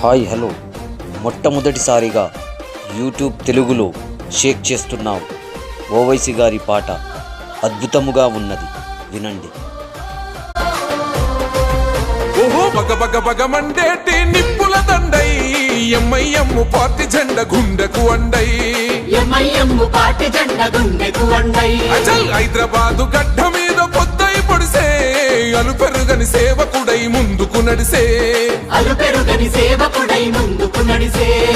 Hi hello మొట్టమొదటిసారిగా YouTube తెలుగులో షేక్ చేస్తున్నావు ఓవైసీ గారి పాట అద్భుతముగా ఉన్నది, వినండి. ఓహో బగ బగ బగ మండేటి నిప్పుల దండై ఎంఐఎం పార్టీ జెండ గుండెకు అండై అచల్ హైదరాబాదు గడ్డ మీద పొద్దై పొడిసే అలుపెరుగని సేవకుడై ముందుకు నడిసే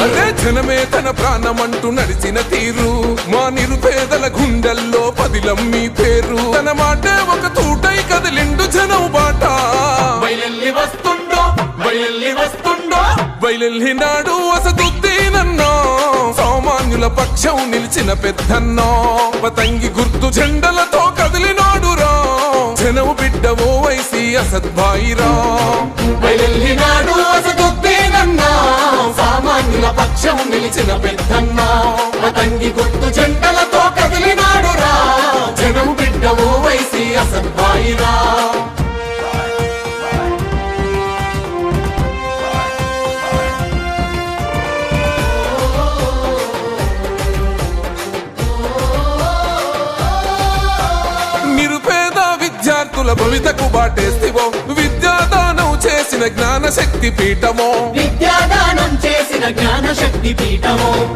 అరే జనమే తన ప్రాణమంటూ నడిచిన తీరు మా నిరుపేదల గుండెల్లో పదిలం మీ పేరు తన మాటే ఒక తూటై కదిలిండు జనం బాట బయలెల్లినాడు వసతుద్దీనన్నో సామాన్యుల పక్షం నిలిచిన పెద్దన్నో పతంగి గుర్తు జెండలతో కదిలినాడురా జనం బిడ్డ ఓవైసీ అసద్భాయిరా బయలెల్లినాడు వసతుద్దీనన్నో సామాన్యుల పక్షం నిలిచిన పెద్దన్నో పతంగి గుర్తు జెండలతో కదిలినాడురా జనం బిడ్డ ఓవైసీ అసద్భాయిరా. విద్యార్థుల భవితకు బాటేస్తివో విద్యాదానం చేసిన జ్ఞాన శక్తి పీఠమో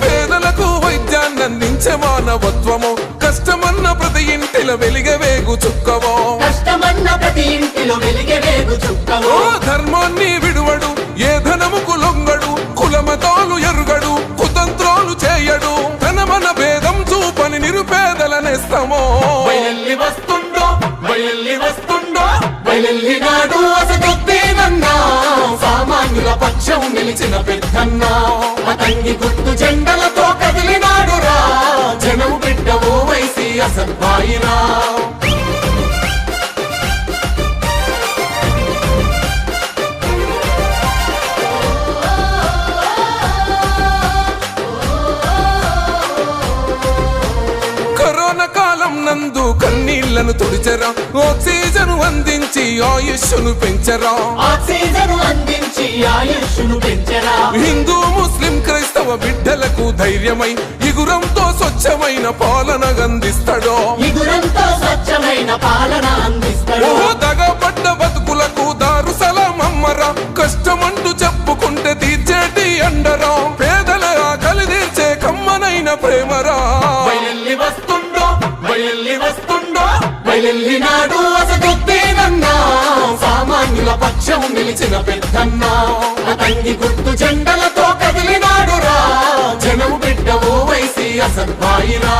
పేదలకు వైద్యాన్ని అందించే మానవత్వమో కష్టమన్న ప్రతి ఇంటిలో వెలిగవేగు చుక్కవో ధర్మాన్ని విడువడు ఏ ధనముకు లొంగడు కులమతాలు ఎరుగడు కుతంత్రాలు చేయడు తన మన భేదం చూపని నిరుపేదల నేస్తమో బయలెల్లినాడు వసతుద్దీనన్నా సామాన్యుల పక్షం నిలిచిన పెద్దన్నా పతంగి గుర్తు జెండలతో కదిలినాడురా జనం బిడ్డ ఓవైసీ అసద్భాయిరా. నందు కన్నీళ్లను తుడిచరా ఆక్సిజన్ అందించి ఆయుష్ను పెంచరా హిందూ ముస్లిం క్రైస్తవ బిడ్డలకు ధైర్యమై ఇగురంతో స్వచ్ఛమైన పాలన అందిస్తాడో దగపడ్డ బతుకులకు దారు సలాం అమ్మరా కష్టమంటూ చెప్పుకుంటే తీర్చేటి అండరా పేదల ఆకలి తీర్చే కమ్మనైన ప్రేమరా బయలెల్లినాడు వసతుద్దీనన్నా సామాన్యుల పక్షం నిలిచిన పెద్దన్నా పతంగి గుర్తు జెండలతో కదిలినాడురా జనం బిడ్డ ఓవైసీ అసద్భాయిరా.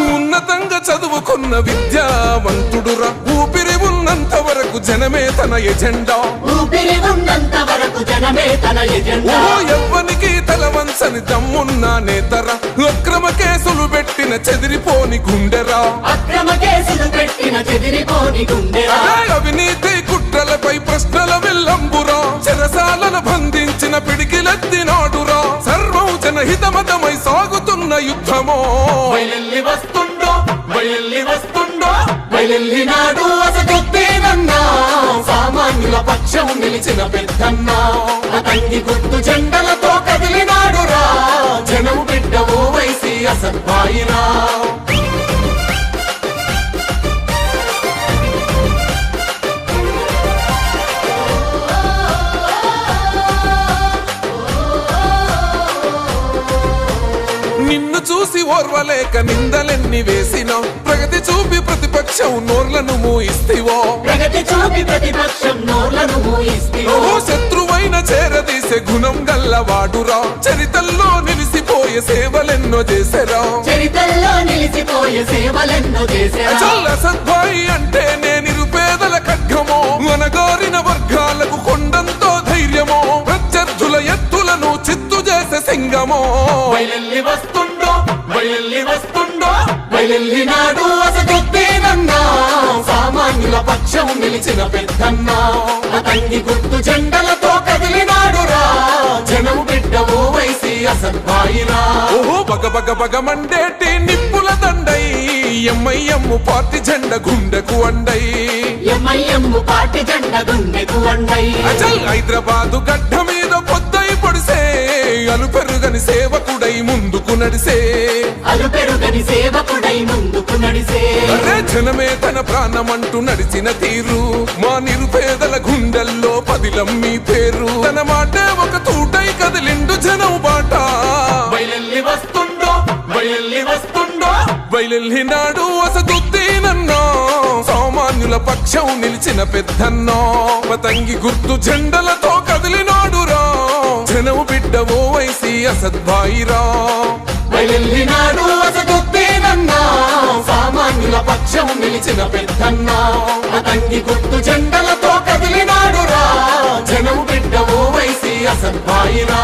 ఉన్నతంగా చదువుకున్న విద్యావంతుడురా ఊపిరి ఉన్నంత వరకు జనమే తన ఎజెండా ఎవ్వనికి తల వంచని దమ్మున్న నేతరా అక్రమ కేసులు పెట్టిన చెదిరిపోని గుండెరా అవినీతి కుట్రలపై ప్రశ్నల వెల్లంబురా చెరసాలను బంధించిన పిడికిలెత్తినాడురా సర్వం జనహితమతమై సాగుతున్న యుద్ధమో బయలెల్లినాడు వసతుద్దీనన్నా సామాన్యుల పక్షం నిలిచిన పెద్దన్నా పతంగి గుర్తు జెండలతో కదిలినాడురా జనం బిడ్డ ఓవైసీ అసద్భాయిరా. నిన్ను చూసి ఓర్వలేక నిందలెన్ని వేసినా ప్రగతి చూపి ప్రతిపక్షం నోర్లను మూయిస్తివో శత్రువైన చేరదీసే గుణం గల్లవాడురా చరితల్లో నిలిసిపోయే సేవలెన్నో చేసరా అసద్భాయి అంటే నే నిరుపేదల ఖడ్గమో అనగారిన వర్గాలకు కొండంతో ధైర్యమో ప్రత్యర్థుల ఎత్తులను చిత్తు చేసే సింగమో బయలెల్లి వస్తుండో బయలెల్లినాడు అసదుద్దీనన్నా సామాన్యుల పక్షం నిలిచిన పెద్దన్నా అతంగి గుర్తు జెండలతో కదిలినాడురా జనం బిడ్డ ఓవైసీ అసద్భాయిరా ఓహో బగ బగ బగ మండేటి నిప్పుల దండై ఎంఐఎం పార్టీ జెండ గుండెకు అండై ఎంఐఎం పార్టీ జెండ గుండెకు అండై అచల్ హైదరాబాదు గడ్డ మీద పొద్దై పొడిసే అలు పెరుగని సేవకుడై ముందుకు నడిసే అలు పెరుగని సేవకుడై ముందుకు నడిసే అరే జనమే తన ప్రాణమంటూ నడిచిన తీరు మా నిరుపేదల గుండెల్లో పదిలం మీ పేరు తన మాటే ఒక తూటై కదిలిండు జనం బాట బయలెల్లి వస్తుండో బయలెల్లి వస్తుండో బయలెల్లినాడు అసదుద్దీనన్నా సామాన్యుల పక్షం నిలిచిన పెద్దన్నో పతంగి గుర్తు జెండలతో కదిలినాడురా జనం బిడ్డ ఓవైసీ అసద్భాయిరా బయలెల్లినాడు అసదుద్దీనన్నా సామాన్యుల పక్షం నిలిచిన పెద్దన్నా అతంగి గుర్తు జెండలతో కదిలినాడురా జనం బిడ్డ ఓవైసీ అసద్భాయిరా